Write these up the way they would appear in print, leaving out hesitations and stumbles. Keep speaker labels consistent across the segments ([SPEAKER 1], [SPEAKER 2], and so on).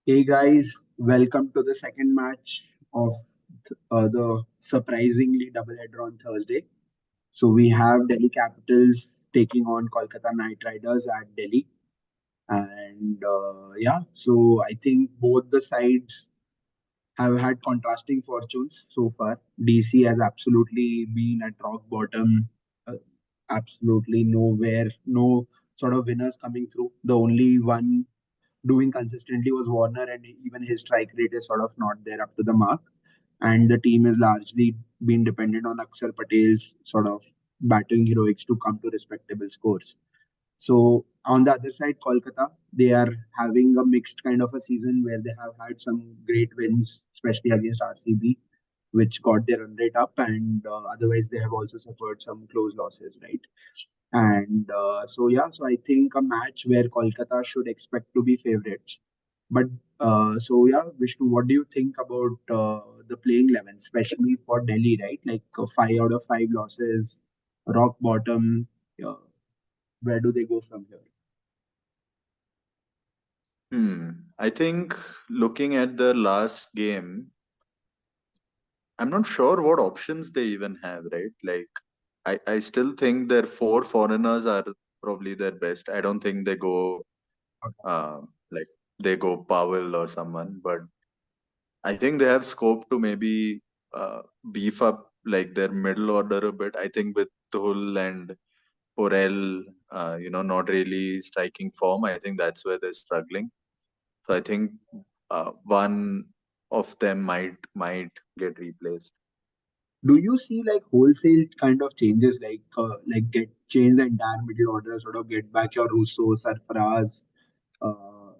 [SPEAKER 1] Hey guys, welcome to the second match of the surprisingly doubleheader on Thursday. So we have Delhi Capitals taking on Kolkata Knight Riders at Delhi, and so I think both the sides have had contrasting fortunes so far. DC has absolutely been at rock bottom, uh, absolutely nowhere, no sort of winners coming through. The only one doing consistently was Warner, and even his strike rate is sort of not there up to the mark. And the team is largely been dependent on Akshar Patel's sort of batting heroics to come to respectable scores. So on the other side, Kolkata, they are having a mixed kind of a season where they have had some great wins, especially against RCB, which got their run rate up, and otherwise they have also suffered some close losses, right? And so I think a match where Kolkata should expect to be favorites. But Vishnu, what do you think about the playing 11, especially for Delhi, right? Like 5 out of 5 losses, rock bottom. Uh, where do they go from here?
[SPEAKER 2] I think looking at the last game, I'm not sure what options they even have, right? Like, I still think their four foreigners are probably their best. I don't think they go uh, like they go Powell or someone, but I think they have scope to maybe beef up like their middle order a bit. I think with Tuhl and Porel, not really striking form. I think that's where they're struggling. So I think one of them might get replaced.
[SPEAKER 1] Do you see like wholesale kind of changes, like get change the entire middle order, sort of get back your Russo, Sarfaraz, uh,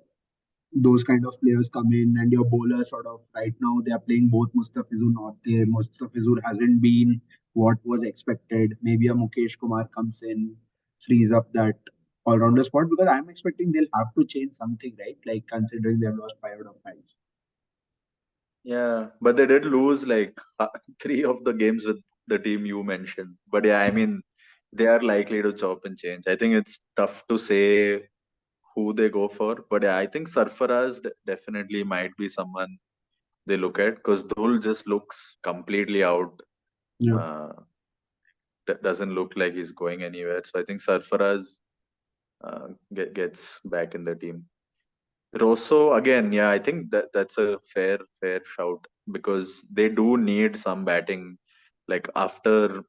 [SPEAKER 1] those kind of players come in, and your bowler sort of right now they are playing both Mustafizur Norte. Mustafizur hasn't been what was expected. Maybe a Mukesh Kumar comes in, frees up that all-rounder spot because I'm expecting they'll have to change something, right? Like considering they've lost 5 out of 5.
[SPEAKER 2] Yeah, but they did lose like three of the games with the team you mentioned. But yeah, I mean, they are likely to chop and change. I think it's tough to say who they go for. But yeah, I think Sarfaraz definitely might be someone they look at because Dhul just looks completely out.
[SPEAKER 1] Yeah.
[SPEAKER 2] Uh, doesn't look like he's going anywhere. So I think Sarfaraz gets back in the team. Rosso again, yeah, I think that's a fair shout because they do need some batting. Like after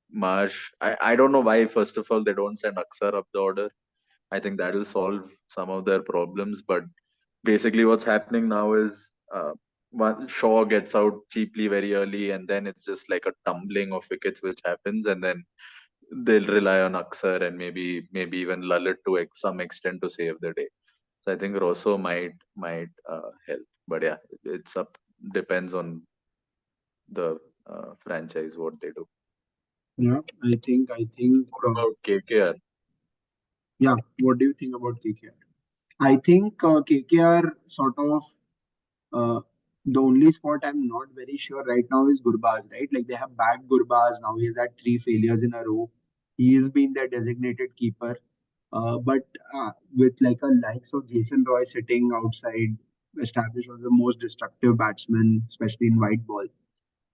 [SPEAKER 2] Marsh, I don't know why. First of all, they don't send Aksar up the order. I think that'll solve some of their problems. But basically, what's happening now is one Shaw gets out cheaply very early, and then it's just like a tumbling of wickets which happens, and then they'll rely on Aksar and maybe even Lalit to some extent to save the day. So I think Rosso might help, but yeah, it's up depends on the franchise what they do.
[SPEAKER 1] Yeah, I think
[SPEAKER 2] What about KKR?
[SPEAKER 1] yeah. What do you think about KKR? I think KKR sort of uh, the only spot I'm not very sure right now is Gurbaz, right? Like they have backed Gurbaz now. He's had 3 failures in a row. He has been their designated keeper. But with like a likes of Jason Roy sitting outside, established as the most destructive batsman, especially in white ball.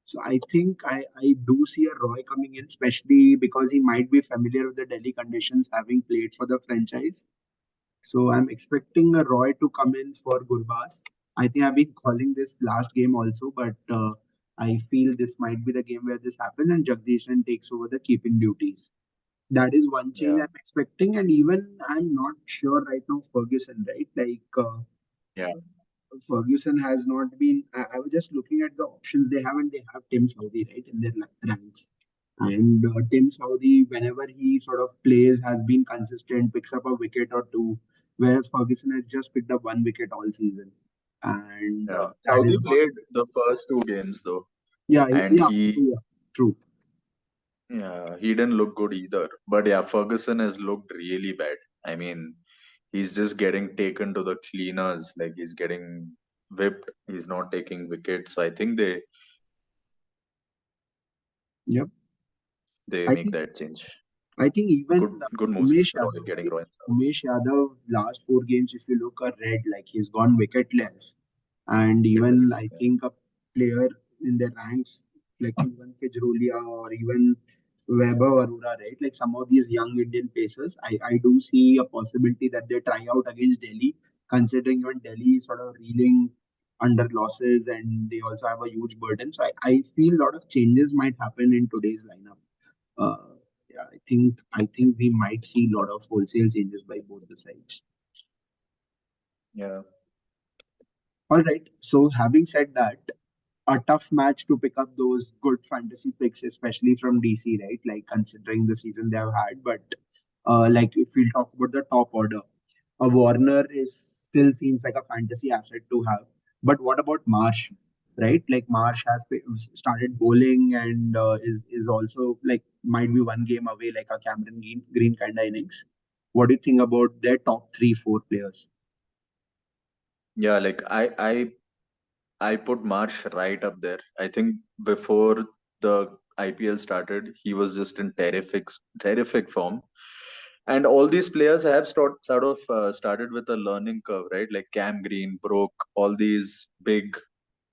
[SPEAKER 1] So I think I do see a Roy coming in, especially because he might be familiar with the Delhi conditions, having played for the franchise. So I'm expecting a Roy to come in for Gurbaz. I think I've been calling this last game also, but I feel this might be the game where this happens and Jagdishan takes over the keeping duties. That is one change
[SPEAKER 2] Yeah,
[SPEAKER 1] I'm expecting, and even I'm not sure right now Ferguson, right?
[SPEAKER 2] yeah,
[SPEAKER 1] Ferguson has not been. I was just looking at the options they have, and they have Tim Saudi right in their ranks. And Tim Saudi, whenever he sort of plays, has been consistent, picks up a wicket or two, whereas Ferguson has just picked up 1 wicket all season. And
[SPEAKER 2] yeah.
[SPEAKER 1] that
[SPEAKER 2] Saudi
[SPEAKER 1] is not.
[SPEAKER 2] played the first two games though,
[SPEAKER 1] Yeah,
[SPEAKER 2] and
[SPEAKER 1] yeah,
[SPEAKER 2] he
[SPEAKER 1] yeah, true.
[SPEAKER 2] yeah he didn't look good either. But yeah, Ferguson has looked really bad. I mean, he's just getting taken to the cleaners. Like he's getting whipped. He's not taking wickets. So I think
[SPEAKER 1] Yep.
[SPEAKER 2] they
[SPEAKER 1] I
[SPEAKER 2] make
[SPEAKER 1] think
[SPEAKER 2] that change.
[SPEAKER 1] I think even
[SPEAKER 2] Good moves,
[SPEAKER 1] Umesh Yadav,
[SPEAKER 2] getting
[SPEAKER 1] right?
[SPEAKER 2] Rohit.
[SPEAKER 1] Umesh Yadav, last 4 games, if you look, are red, like he's gone wicketless. And even
[SPEAKER 2] Literally,
[SPEAKER 1] I
[SPEAKER 2] yeah.
[SPEAKER 1] think a player in the ranks, like even Kejrolia or even Weber Arora, right? Like some of these young Indian pacers, I do see a possibility that they try out against Delhi, considering even Delhi is sort of reeling under losses and they also have a huge burden. So I feel a lot of changes might happen in today's lineup. Yeah, I think we might see a lot of wholesale changes by both the sides.
[SPEAKER 2] Yeah.
[SPEAKER 1] All right. So having said that, a tough match to pick up those good fantasy picks, especially from DC, right? Like considering the season they have had. But like if we'll talk about the top order, a Warner is still seems like a fantasy asset to have. But what about Marsh? Right? Like Marsh has started bowling and is also like might be 1 game away, like a Cameron Green kind of innings. What do you think about their top three, four players?
[SPEAKER 2] Yeah, like I put Marsh right up there. I think before the IPL started, he was just in terrific form. And all these players have sort of started with a learning curve, right? Like Cam Green, Brook, all these big,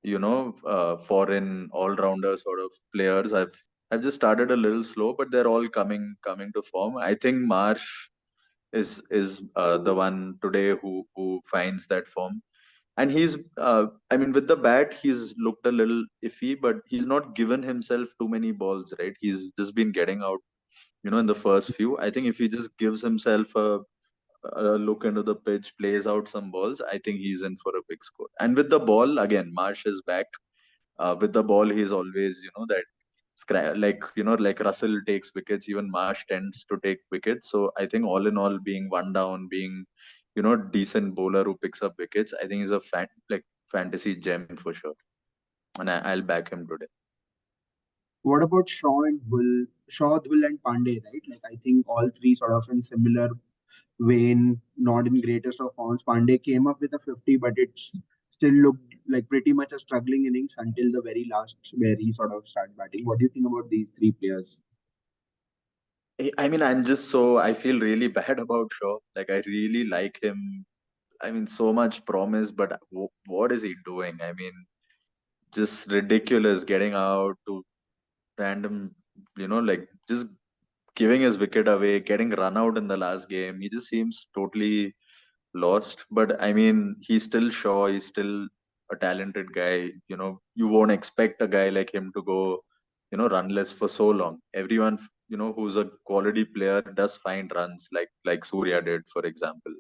[SPEAKER 2] foreign all-rounder sort of players. I've just started a little slow, but they're all coming to form. I think Marsh is the one today who finds that form, and he's I mean, with the bat he's looked a little iffy, but he's not given himself too many balls, right? He's just been getting out, in the first few. I think if he just gives himself a look into the pitch, plays out some balls, I think he's in for a big score. And with the ball, again, Marsh is back. With the ball, he's always, that like, like Russell takes wickets, even Marsh tends to take wickets. So I think all in all, being one down, being, decent bowler who picks up wickets, I think he's a like fantasy gem for sure. And I'll back him today.
[SPEAKER 1] What about Shaw, Dhul, and Pandey, right? Like I think all three sort of in similar vein, not in greatest of forms. Pandey came up with a 50, but it's still looked like pretty much a struggling innings until the very last where he sort of started batting. What do you think about these three players?
[SPEAKER 2] I mean, I feel really bad about Shaw. Like, I really like him. I mean, so much promise, but what is he doing? I mean, just ridiculous, getting out to random, like just giving his wicket away, getting run out in the last game. He just seems totally lost. But I mean, he's still Shaw. He's still a talented guy. You won't expect a guy like him to go, runless for so long. Everyone, who's a quality player does find runs, like Surya did, for example.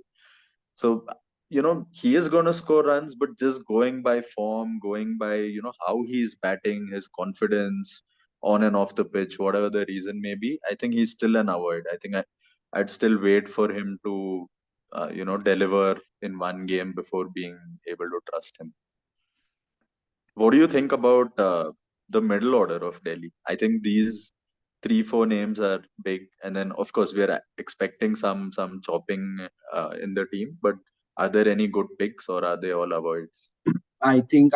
[SPEAKER 2] So, he is going to score runs, but just going by form, going by, how he's batting, his confidence on and off the pitch, whatever the reason may be, I think he's still an avoid. I think I'd still wait for him to, deliver in one game before being able to trust him. What do you think about the middle order of Delhi? I think these three, four names are big, and then of course we are expecting some chopping in the team. But are there any good picks, or are they all avoids?
[SPEAKER 1] I think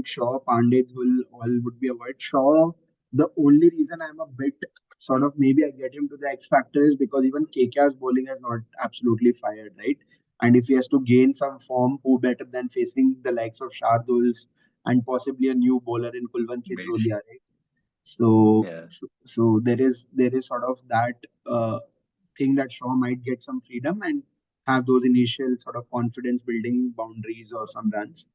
[SPEAKER 1] Shaw, Pandey, Dhul all would be avoid. Shaw, the only reason I'm a bit sort of maybe I get him to the X factor is because even KKR's bowling has not absolutely fired, right? And if he has to gain some form, who better than facing the likes of Sharduls and possibly a new bowler in Kulwant
[SPEAKER 2] Umesh.
[SPEAKER 1] Kejrolia, right? So,
[SPEAKER 2] Yeah,
[SPEAKER 1] so there is sort of that thing that Shaw might get some freedom and have those initial sort of confidence building boundaries or some runs.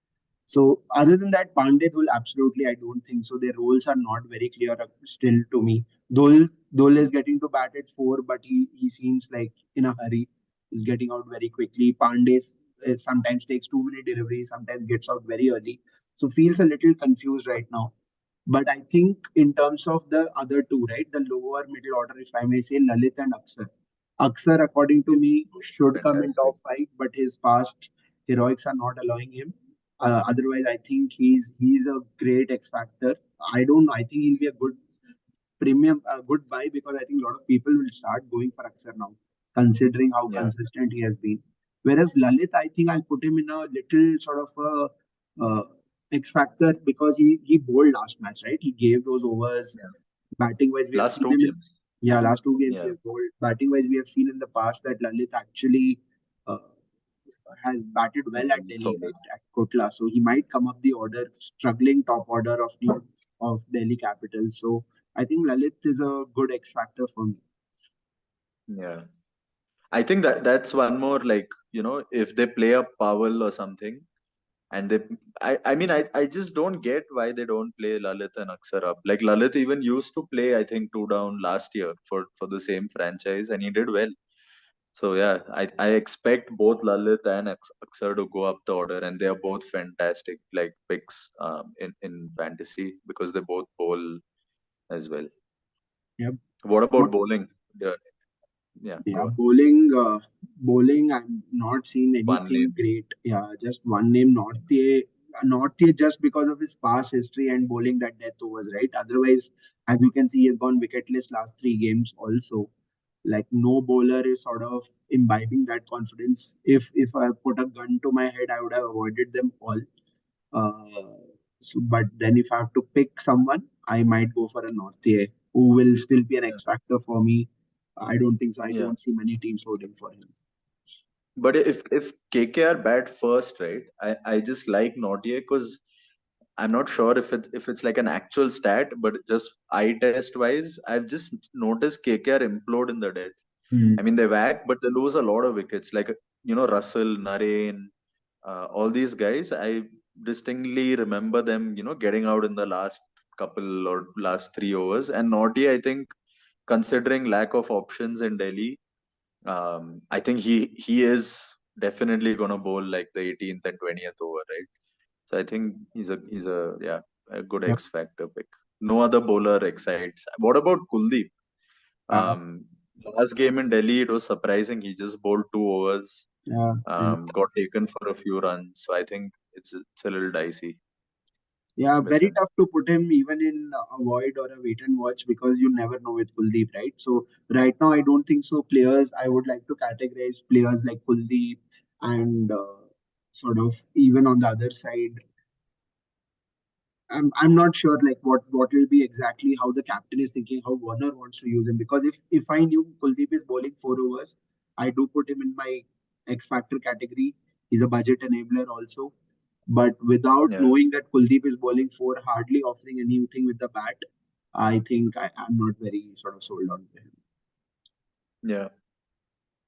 [SPEAKER 1] So other than that, Pandey Dhul, absolutely, I don't think so. Their roles are not very clear still to me. Dhul is getting to bat at 4, but he seems like in a hurry. He's getting out very quickly. Pandey sometimes takes too many deliveries, sometimes gets out very early. So feels a little confused right now. But I think in terms of the other two, right, the lower middle order, if I may say, Lalit and Aksar. Aksar, according to
[SPEAKER 2] yeah,
[SPEAKER 1] me, should come in
[SPEAKER 2] fantastic.
[SPEAKER 1] top 5, but his past heroics are not allowing him. Otherwise, I think he's a great X factor. I don't know. I think he'll be a good premium, good buy because I think a lot of people will start going for Aksar now, considering how
[SPEAKER 2] Yeah,
[SPEAKER 1] consistent he has been. Whereas Lalit, I think I'll put him in a little sort of a X factor because he bowled last match, right? He gave those overs
[SPEAKER 2] yeah.
[SPEAKER 1] batting wise. We have
[SPEAKER 2] Last
[SPEAKER 1] seen
[SPEAKER 2] two
[SPEAKER 1] him in
[SPEAKER 2] games.
[SPEAKER 1] Yeah, last two games he
[SPEAKER 2] Yeah,
[SPEAKER 1] has bowled. Batting wise, we have seen in the past that Lalit actually uh, has batted well at Delhi,
[SPEAKER 2] solid.
[SPEAKER 1] right, at Kotla. So he might come up the order, struggling top order of Delhi Capitals. So I think Lalit is a good X factor for me.
[SPEAKER 2] Yeah. I think that's one more, like, if they play up Powell or something, and I mean, I just don't get why they don't play Lalit and Akshar up. Like, Lalit even used to play, I think, two down last year for the same franchise, and he did well. So yeah, I expect both Lalit and Akshar to go up the order, and they are both fantastic, like, picks in fantasy, because they both bowl as well.
[SPEAKER 1] Yep.
[SPEAKER 2] What
[SPEAKER 1] What?
[SPEAKER 2] about bowling? Yeah, yeah,
[SPEAKER 1] Yeah,
[SPEAKER 2] go on.
[SPEAKER 1] bowling. I'm not seen
[SPEAKER 2] One
[SPEAKER 1] anything
[SPEAKER 2] name.
[SPEAKER 1] great. Yeah, just one name, Northe just because of his past history and bowling that death overs, right? Otherwise, as you can see, he has gone wicketless last three games also. Like no bowler is sort of imbibing that confidence. If I put a gun to my head, I would have avoided them all. Uh, but then if I have to pick someone, I might go for a Northe who will still be an
[SPEAKER 2] Yeah,
[SPEAKER 1] X factor for me. I don't think so. I
[SPEAKER 2] yeah.
[SPEAKER 1] don't see many teams voting for him.
[SPEAKER 2] But if KKR bat first, right? I just like Nortje because I'm not sure if it's like an actual stat, but just eye test wise, I've just noticed KKR implode in the death. I
[SPEAKER 1] Hmm.
[SPEAKER 2] mean, they whack, but they lose a lot of wickets. Like, Russell, Narain, all these guys, I distinctly remember them, getting out in the last couple or last 3 overs. And Nortje, I think, considering lack of options in Delhi, I think he is definitely gonna bowl like the 18th and 20th over, right? So I think he's a yeah, a good
[SPEAKER 1] Yep.
[SPEAKER 2] X factor pick. No other bowler excites. What about Kuldeep?
[SPEAKER 1] Uh,
[SPEAKER 2] Um, Last game in Delhi, it was surprising. He just bowled 2 overs,
[SPEAKER 1] yeah. And
[SPEAKER 2] got taken for a few runs. So I think it's a little dicey
[SPEAKER 1] yeah,
[SPEAKER 2] with
[SPEAKER 1] very
[SPEAKER 2] him.
[SPEAKER 1] tough to put him even in a void or a wait and watch because you never know with Kuldeep, right? So right now, I don't think so. Players, I would like to categorize players like Kuldeep and sort of even on the other side. I'm not sure like what will be exactly how the captain is thinking, how Warner wants to use him. Because if I knew Kuldeep is bowling 4 overs, I do put him in my X factor category. He's a budget enabler also. But without
[SPEAKER 2] Yeah,
[SPEAKER 1] knowing that Kuldeep is bowling four, hardly offering anything with the bat, I think I'm not very sort of sold on him.
[SPEAKER 2] yeah,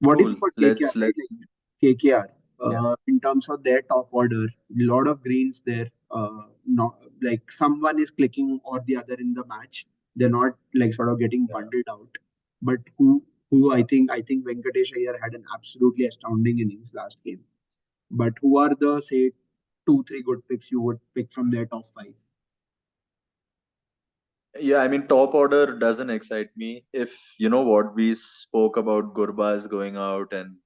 [SPEAKER 1] What do you
[SPEAKER 2] cool.
[SPEAKER 1] think about KKR,
[SPEAKER 2] Let's
[SPEAKER 1] right?
[SPEAKER 2] let
[SPEAKER 1] Like KKR,
[SPEAKER 2] Yeah,
[SPEAKER 1] in terms of their top order, a lot of greens there. Not like someone is clicking or the other in the match. They're not like sort of getting
[SPEAKER 2] yeah.
[SPEAKER 1] bundled out. But who I think Venkatesh Iyer had an absolutely astounding innings last game. But who are the say two three good picks you would pick from their top five?
[SPEAKER 2] Yeah, I mean, top order doesn't excite me. If you know what we spoke about, Gurbaz going out and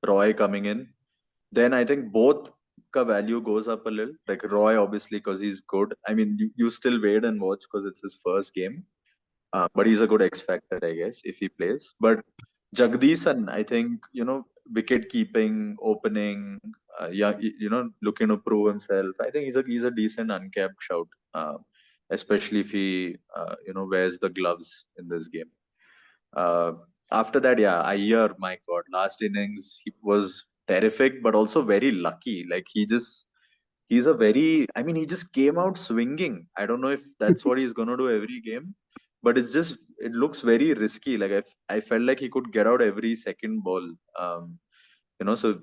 [SPEAKER 2] Roy coming in, then I think both ka value goes up a little. Like Roy, obviously, because he's good. I mean, you still wait and watch because it's his first game. But he's a good X factor, I guess, if he plays. But Jagdishan, I think, wicket keeping, opening, yeah, looking to prove himself. I think he's a decent uncapped shout, especially if he, wears the gloves in this game. Uh, After that, yeah, Iyer, my God, last innings he was terrific, but also very lucky. Like he's a very, I mean, he just came out swinging. I don't know if that's what he's gonna do every game, but it looks very risky. Like I felt like he could get out every second ball. So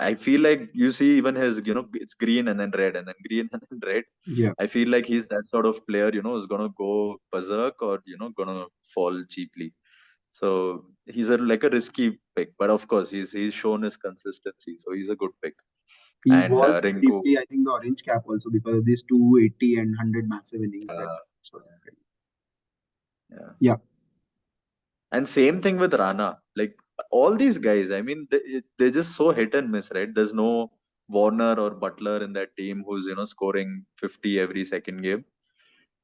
[SPEAKER 2] I feel like you see even his, it's green and then red and then green and then red.
[SPEAKER 1] Yeah,
[SPEAKER 2] I feel like he's that sort of player, who's gonna go berserk or gonna fall cheaply. So he's like a risky pick, but of course he's shown his consistency, so he's a good pick.
[SPEAKER 1] he
[SPEAKER 2] And
[SPEAKER 1] was
[SPEAKER 2] Rinku,
[SPEAKER 1] briefly I think the orange cap also because of these 280 and 100 massive innings that
[SPEAKER 2] uh,
[SPEAKER 1] sort of.
[SPEAKER 2] yeah.
[SPEAKER 1] Yeah.
[SPEAKER 2] And same thing with Rana. Like all these guys, I mean, they're just so hit and miss, right? There's no Warner or Butler in that team who's scoring 50 every second game.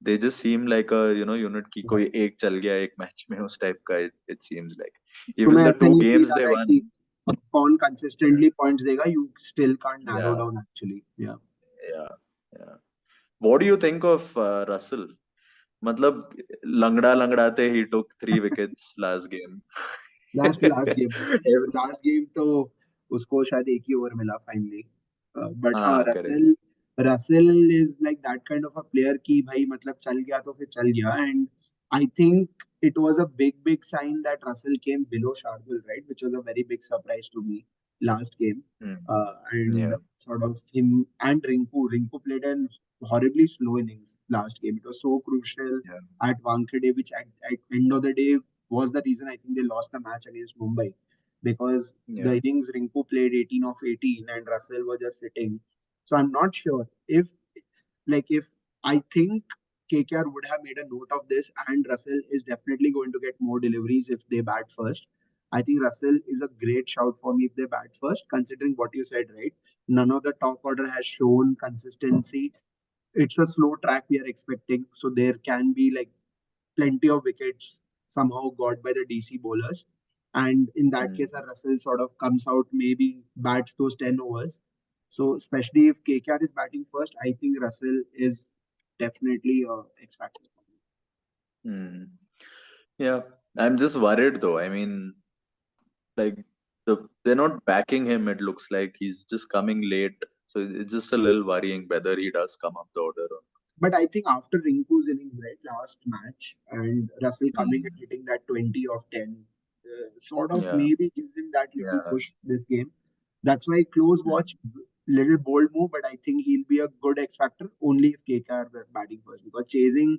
[SPEAKER 2] They just seem like a unit की
[SPEAKER 1] Yeah.
[SPEAKER 2] कोई एक चल गया एक match में उस type का it seems like. Even
[SPEAKER 1] तुम्हें
[SPEAKER 2] the
[SPEAKER 1] ऐसे
[SPEAKER 2] two
[SPEAKER 1] नहीं फील
[SPEAKER 2] games
[SPEAKER 1] आ
[SPEAKER 2] they
[SPEAKER 1] रहा है
[SPEAKER 2] won.
[SPEAKER 1] कि कौन
[SPEAKER 2] Yeah,
[SPEAKER 1] कंसिस्टेंटली पॉइंट्स देगा you still can't narrow
[SPEAKER 2] yeah,
[SPEAKER 1] down actually या
[SPEAKER 2] yeah, yeah. What do you think of Russell? मतलब लंगड़ा लंगड़ाते he took 3 wickets last game.
[SPEAKER 1] Last last game में, लास्ट गेम तो उसको शायद एक ही ओवर मिला फाइनली। बट हाँ,
[SPEAKER 2] हाँ correct.
[SPEAKER 1] Russell Russell is like that kind of a player कि भाई मतलब चल गया तो फिर चल गया। And I think it was a big sign that Russell came below Shardul, right, which was a very big surprise to me last game.
[SPEAKER 2] Hmm.
[SPEAKER 1] And
[SPEAKER 2] Yeah,
[SPEAKER 1] sort of him and Rinku played an horribly slow innings last game. It was so crucial
[SPEAKER 2] yeah,
[SPEAKER 1] at Wankhede, which at end of the day was the reason I think they lost the match against Mumbai, because
[SPEAKER 2] yeah.
[SPEAKER 1] the innings Rinku played 18 of 18 and Russell was just sitting. So I'm not sure if I think KKR would have made a note of this, and Russell is definitely going to get more deliveries if they bat first. I think Russell is a great shout for me if they bat first, considering what you said, right? None of the top order has shown consistency. It's a slow track we are expecting, so there can be like plenty of wickets somehow got by the DC bowlers. And in that
[SPEAKER 2] Hmm.
[SPEAKER 1] case, a Russell sort of comes out, maybe bats those 10 overs. So, especially if KKR is batting first, I think Russell is definitely a X factor.
[SPEAKER 2] Hmm. Yeah, I'm just worried though. I mean, like they're not backing him. It looks like he's just coming late. So it's just a little worrying whether he does come up the order or
[SPEAKER 1] But I think after Rinku's innings, right, last match, and Russell
[SPEAKER 2] not.
[SPEAKER 1] coming and hitting that 20 of 10, sort of
[SPEAKER 2] Yeah,
[SPEAKER 1] maybe gives him that little
[SPEAKER 2] yeah.
[SPEAKER 1] push this game. That's why close
[SPEAKER 2] Hmm.
[SPEAKER 1] watch, little bold move, but I think he'll be a good X factor only if KKR were batting first. Because chasing,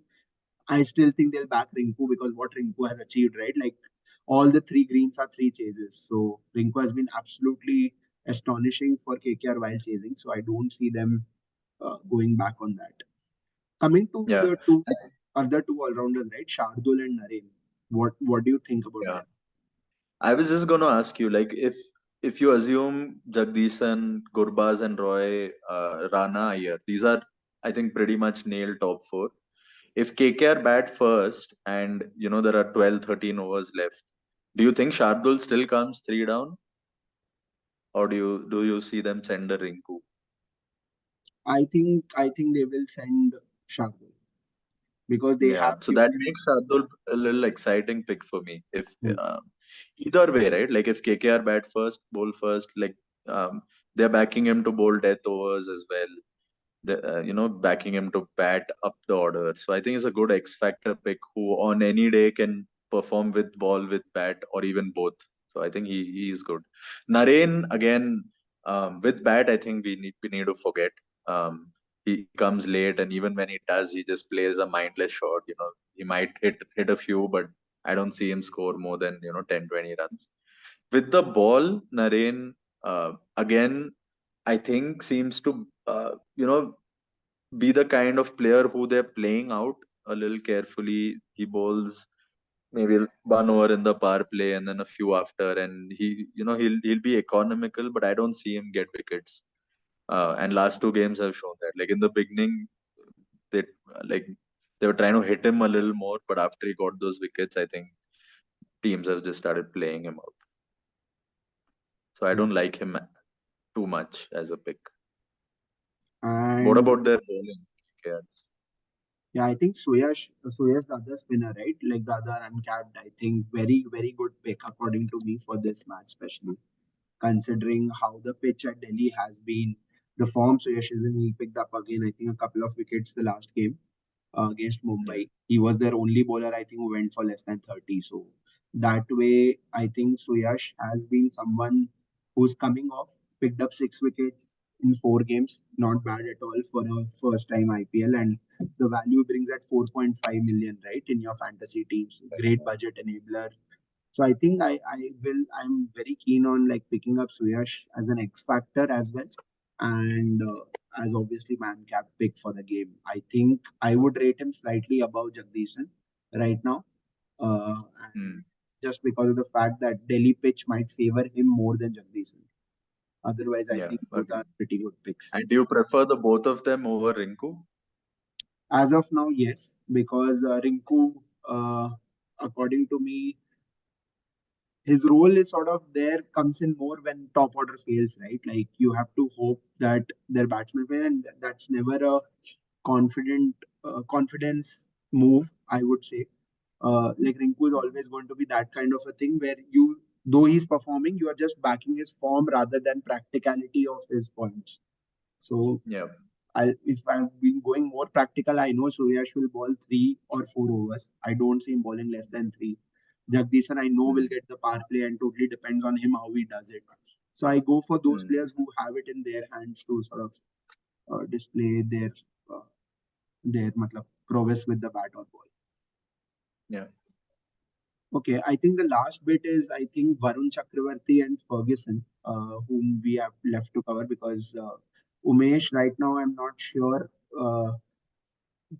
[SPEAKER 1] I still think they'll back Rinku because what Rinku has achieved, right? Like all the three greens are three chases. So Rinku has been absolutely astonishing for KKR while chasing. So I don't see them going back on that. Coming to
[SPEAKER 2] Yeah,
[SPEAKER 1] the two other two all-rounders, right? Shardul and Naren. What do you think about
[SPEAKER 2] yeah.
[SPEAKER 1] them?
[SPEAKER 2] I was just going to ask you, like, if you assume Jagdishan, Gurbaz, and Roy, Rana, Iyer, these are, I think, pretty much nailed top four. If KKR bat first, and there are 12, 13 overs left, do you think Shardul still comes three down, or do you see them send a Rinku?
[SPEAKER 1] I think they will send Shardul because they
[SPEAKER 2] Yeah,
[SPEAKER 1] have
[SPEAKER 2] so that
[SPEAKER 1] given.
[SPEAKER 2] makes Shardul a little exciting pick for me. If
[SPEAKER 1] Hmm.
[SPEAKER 2] either way, right? Like if KKR bat first, bowl first, like um, they're backing him to bowl death overs as well. Backing him to bat up the order. So I think it's a good X factor pick who on any day can perform with ball, with bat, or even both. So I think he is good. Naren again with bat, I think we need to forget. He comes late, and even when he does, he just plays a mindless shot. He might hit a few, but I don't see him score more than 10-20 runs. With the ball, Naren again, I think seems to be the kind of player who they're playing out a little carefully. He bowls maybe one over in the power play and then a few after, and he'll be economical, but I don't see him get wickets. And last two games have shown that. Like in the beginning, they like they were trying to hit him a little more, but after he got those wickets, I think teams have just started playing him out. So I
[SPEAKER 1] Yeah.
[SPEAKER 2] don't like him too much as a pick. What
[SPEAKER 1] And
[SPEAKER 2] about their bowling? Yeah.
[SPEAKER 1] yeah, I think Suyash, the other spinner, right? Like the other uncapped, I think very good pick according to me for this match, especially considering how the pitch at Delhi has been. The form Suyash is in, he picked up again, I think, a couple of wickets the last game against
[SPEAKER 2] Mm.
[SPEAKER 1] Mumbai. He was their only bowler, I think, who went for less than 30. So that way, I think Suyash has been someone who's coming off, picked up 6 wickets in 4 games. Not bad at all for a first time IPL. And the value brings at 4.5 million, right, in your fantasy teams. Great budget enabler. So I think I'm very keen on like picking up Suyash as an X factor as well, and as obviously man cap pick for the game. I think I would rate him slightly above Jagdishan right now, and
[SPEAKER 2] Mm.
[SPEAKER 1] just because of the fact that Delhi pitch might favor him more than Jagdishan. Otherwise, I
[SPEAKER 2] Yeah.
[SPEAKER 1] think both
[SPEAKER 2] Okay.
[SPEAKER 1] are pretty good picks.
[SPEAKER 2] And do you prefer the both of them over Rinku?
[SPEAKER 1] As of now, yes, because Rinku, according to me, his role is sort of there comes in more when top order fails, right? Like you have to hope that their batsmen win, and that's never a confidence move, I would say. Like Rinku is always going to be that kind of a thing where you, though he's performing, you are just backing his form rather than practicality of his points. So
[SPEAKER 2] Yeah.
[SPEAKER 1] if I've been going more practical, I know Suryash will bowl 3 or 4 overs. I don't see him bowling less than three. Jagdishan, I know, will
[SPEAKER 2] Mm.
[SPEAKER 1] get the power play and totally depends on him how he does it. So I go for those
[SPEAKER 2] Mm.
[SPEAKER 1] players who have it in their hands to sort of display uh, their matlab, prowess with the bat or ball.
[SPEAKER 2] Yeah.
[SPEAKER 1] Okay, I think the last bit is I think Varun Chakravarti and Ferguson, whom we have left to cover because Umesh right now I'm not sure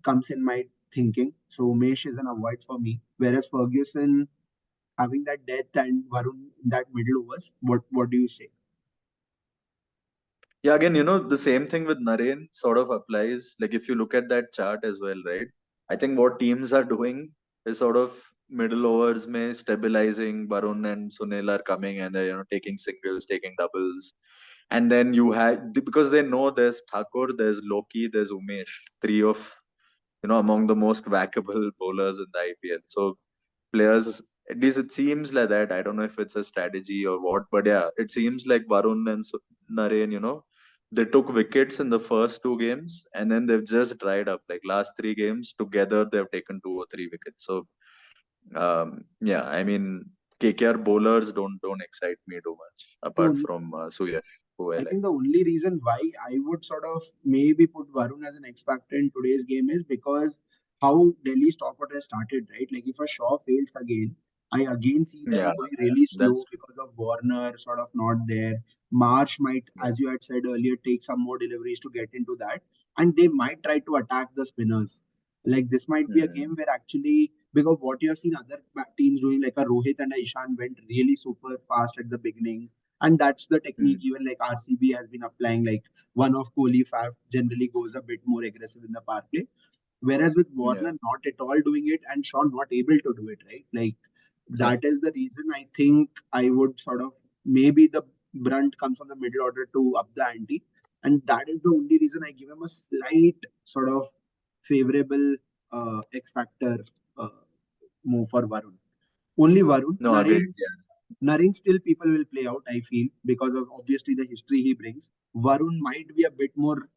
[SPEAKER 1] comes in my thinking. So Umesh is an avoid for me. Whereas Ferguson having that depth and Varun in that middle overs, what do you say?
[SPEAKER 2] Yeah, again, the same thing with Naren sort of applies. Like if you look at that chart as well, right? I think what teams are doing is sort of middle overs may stabilizing. Barun and Sunil are coming and they're taking singles, taking doubles. And then you have because they know there's Thakur, there's Loki, there's Umesh, three of among the most whackable bowlers in the IPL. So players, at least it seems like that. I don't know if it's a strategy or what, but yeah, it seems like Varun and Naren, they took wickets in the first two games and then they've just dried up. Like last three games together, they've taken 2 or 3 wickets. So yeah, I mean, KKR bowlers don't excite me too much apart
[SPEAKER 1] So
[SPEAKER 2] from Suyash, who I
[SPEAKER 1] I
[SPEAKER 2] like.
[SPEAKER 1] think the only reason why I would sort of maybe put Varun as an X factor in today's game is because how Delhi's top order has started, right? Like if a Shaw fails again, I again see
[SPEAKER 2] Yeah,
[SPEAKER 1] them going really
[SPEAKER 2] that's
[SPEAKER 1] slow because of Warner sort of not there. Marsh might,
[SPEAKER 2] yeah.
[SPEAKER 1] as you had said earlier, take some more deliveries to get into that, and they might try to attack the spinners. Like this might be a
[SPEAKER 2] Hmm.
[SPEAKER 1] game where actually because what you have seen other teams doing, like a Rohit and a Ishan went really super fast at the beginning, and that's the technique
[SPEAKER 2] Hmm.
[SPEAKER 1] even like RCB has been applying. Like one of Kohli Fab generally goes a bit more aggressive in the power play, whereas with
[SPEAKER 2] Yeah.
[SPEAKER 1] Warner not at all doing it and Shaw not able to do it, right? Like
[SPEAKER 2] Yeah.
[SPEAKER 1] that is the reason I think I would sort of maybe the brunt comes on the middle order to up the ante, and that is the only reason I give him a slight sort of favorable X factor uh, move for Varun. Only Varun.
[SPEAKER 2] No, agreed.
[SPEAKER 1] Naren still people will play out, I feel, because of obviously the history he brings. Varun might be a bit more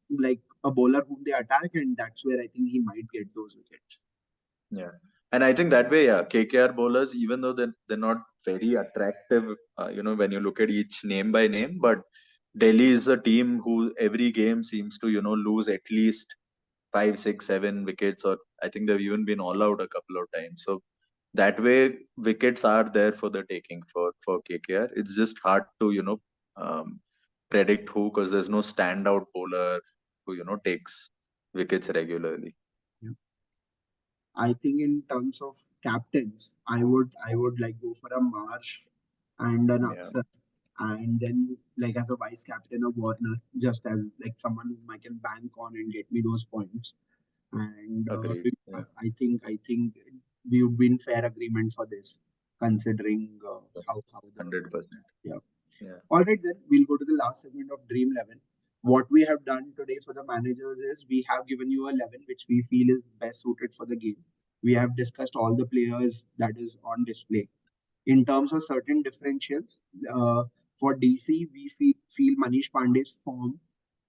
[SPEAKER 1] like a bowler whom they attack, and that's where I think he might get those wickets.
[SPEAKER 2] Yeah. And I think that way, yeah, KKR bowlers, even though they're not very attractive, when you look at each name by name, but Delhi is a team who every game seems to, lose at least 5, 6, 7 wickets, or I think they've even been all out a couple of times. So that way, wickets are there for the taking for KKR. It's just hard to, um, predict who because there's no standout bowler who, takes wickets regularly.
[SPEAKER 1] Yeah. I think in terms of captains, I would like go for a Marsh and an
[SPEAKER 2] Yeah,
[SPEAKER 1] Aksar, and then like as a vice captain a Warner, just as like someone whom I can bank on and get me those points. And
[SPEAKER 2] agreed. Yeah,
[SPEAKER 1] I think we would be in fair agreement for this, considering how the
[SPEAKER 2] 100%.
[SPEAKER 1] yeah.
[SPEAKER 2] Yeah.
[SPEAKER 1] All right, then we'll go to the last segment of Dream 11. What we have done today for the managers is we have given you a 11 which we feel is best suited for the game. We have discussed all the players that is on display. In terms of certain differentials, uh, for DC, we feel Manish Pandey's form,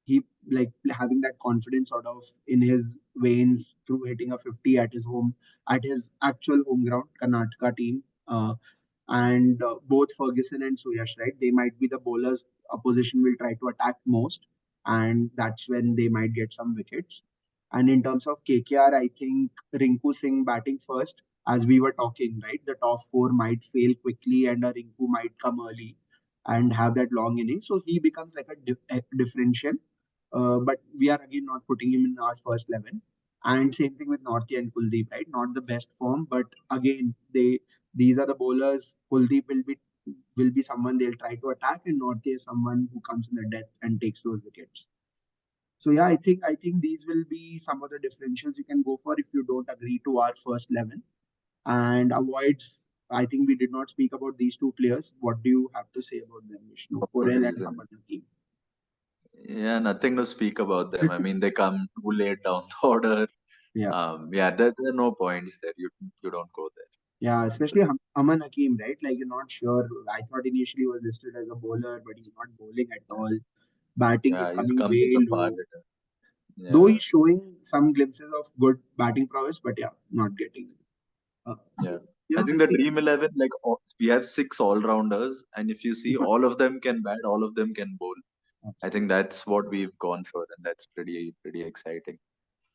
[SPEAKER 1] he like having that confidence sort of in his veins through hitting a 50 at his home, at his actual home ground, Karnataka team. And both Ferguson and Suyash, right? They might be the bowlers opposition will try to attack most, and that's when they might get some wickets. And in terms of KKR, I think Rinku Singh batting first, as we were talking, right? The top four might fail quickly, and Rinku might come early and have that long innings, so he becomes like a differential. But we are again not putting him in our first 11. And same thing with Nortje and Kuldeep, right? Not the best form, but again, these are the bowlers. Kuldeep will be someone they'll try to attack, and Nortje is someone who comes in the death and takes those wickets. So yeah, I think these will be some of the differentials you can go for if you don't agree to our first 11 and avoids. I think we did not speak about these two players. What do you have to say about them, Vishnu?
[SPEAKER 2] For good
[SPEAKER 1] Porel and
[SPEAKER 2] reason.
[SPEAKER 1] Hamadaki.
[SPEAKER 2] Yeah, nothing to speak about them. I mean, they come too late down the order.
[SPEAKER 1] Yeah.
[SPEAKER 2] Yeah, there are no points there. You don't go there.
[SPEAKER 1] Yeah, especially Aman Hakim, right? Like you're not sure. I thought initially he was listed as a bowler, but he's not bowling at all. Batting is
[SPEAKER 2] Yeah, he's
[SPEAKER 1] coming
[SPEAKER 2] come as
[SPEAKER 1] way
[SPEAKER 2] a far
[SPEAKER 1] low.
[SPEAKER 2] hitter.
[SPEAKER 1] Though
[SPEAKER 2] Yeah,
[SPEAKER 1] he's showing some glimpses of good batting prowess, but yeah, not getting it.
[SPEAKER 2] yeah.
[SPEAKER 1] So
[SPEAKER 2] I
[SPEAKER 1] yeah,
[SPEAKER 2] think
[SPEAKER 1] I
[SPEAKER 2] the
[SPEAKER 1] think
[SPEAKER 2] Dream 11, like we have six all-rounders, and if you see, all of them can bat, all of them can bowl. I think
[SPEAKER 1] absolutely.
[SPEAKER 2] that's what we've gone for, and that's pretty exciting.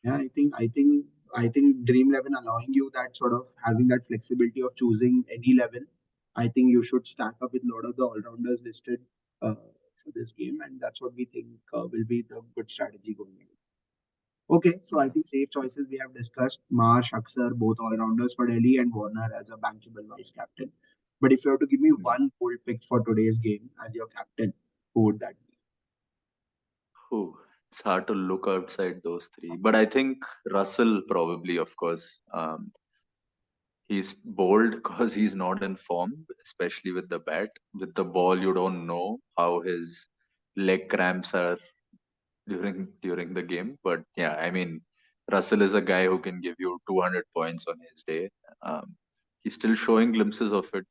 [SPEAKER 1] Yeah, I think Dream 11 allowing you that sort of having that flexibility of choosing any level. I think you should stack up with a lot of the all-rounders listed for this game, and that's what we think will be the good strategy going ahead. Okay, so I
[SPEAKER 2] Yeah.
[SPEAKER 1] think safe choices we have discussed. Marsh, Aksar, both all-rounders for Delhi, and Warner as a bankable vice captain. But if you have to give me
[SPEAKER 2] Yeah.
[SPEAKER 1] one bold pick for today's game as your captain, who would that be?
[SPEAKER 2] Whew, it's hard to look outside those three, but I think Russell probably, of course. He's bold because he's not in form, especially with the bat. With the ball, you don't know how his leg cramps are during the game. But yeah, I mean, Russell is a guy who can give you 200 points on his day. Um, he's still showing glimpses of it.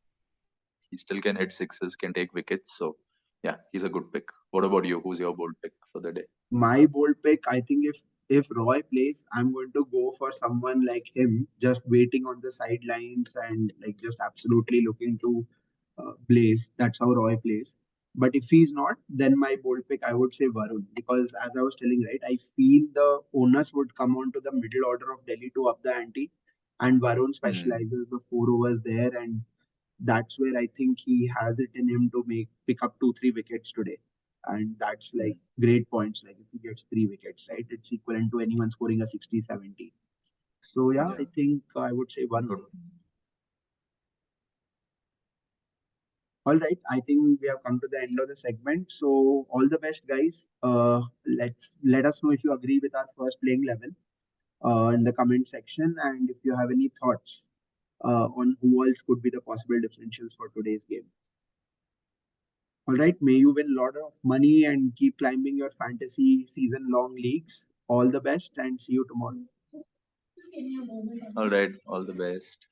[SPEAKER 2] He still can hit sixes, can take wickets. So yeah, he's a good pick. What about you? Who's your bold pick for the day?
[SPEAKER 1] My bold pick, I think if Roy plays, I'm going to go for someone like him, just waiting on the sidelines and like just absolutely looking to blaze. That's how Roy plays. But if he's not, then my bold pick I would say Varun, because as I was telling, right, I feel the onus would come onto the middle order of Delhi to up the ante, and Varun
[SPEAKER 2] Hmm.
[SPEAKER 1] specializes the 4 overs there, and that's where I think he has it in him to make pick up 2 3 wickets today. And that's like
[SPEAKER 2] Hmm.
[SPEAKER 1] great points. Like if he gets 3 wickets, right? It's equivalent to anyone scoring a 60, 70. So yeah,
[SPEAKER 2] Yeah.
[SPEAKER 1] I think I would say Varun.
[SPEAKER 2] Good.
[SPEAKER 1] All right. I think we have come to the end of the segment. So all the best guys. Let us know if you agree with our first playing level in the comment section, and if you have any thoughts on who else could be the possible differentials for today's game. All right, may you win a lot of money and keep climbing your fantasy season long leagues. All the best and see you tomorrow.
[SPEAKER 2] All right. All the best.